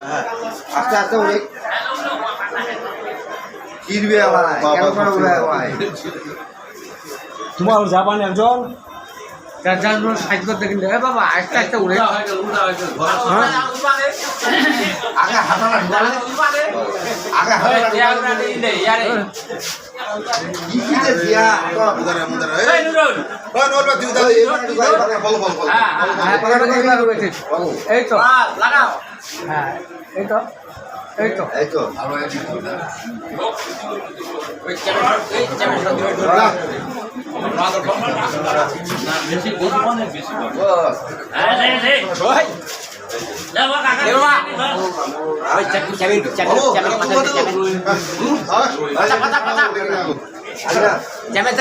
আস্তে আস্তে উড়ে কিরবে ভাই কেন করে উড়ে ভাই তোমার জাপান একজন যার যার সাইজ করতে কিন্তু বাবা আস্তে আস্তে উড়ে আগে হাতাটা ঢুকালে আগে হাতাটা কি যে দিয়া তো মুদারে মুদারে এই নুরুল ওই নোল বা দিউ দাও বল বল বল এই তো লাগাও হ্যাঁ এই তো এই তো এই তো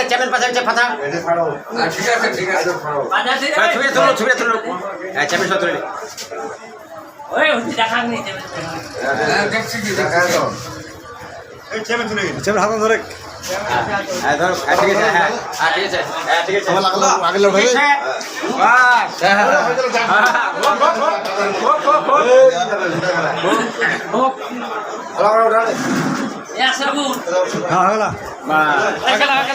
চ্যামেল পাশে পাতা ঠিক আছে ঠিক আছে ছবি তুলো চ্যামেল সব তুলে ওই দেখা নেই দেখছি কি দেখা তো এই চেমে তুলে চেমন হাত ধরে হ্যাঁ ধর ঠিক আছে হ্যাঁ ঠিক আছে হ্যাঁ ঠিক আছে লাগলো আগে লোক হবে বাস হলো ওটা ইয়া সাবুন হ্যাঁ হলা বাস লাগা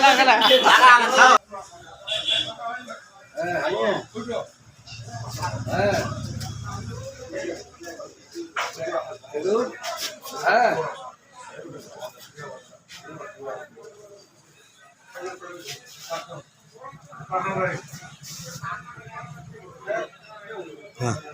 হ্যাঁ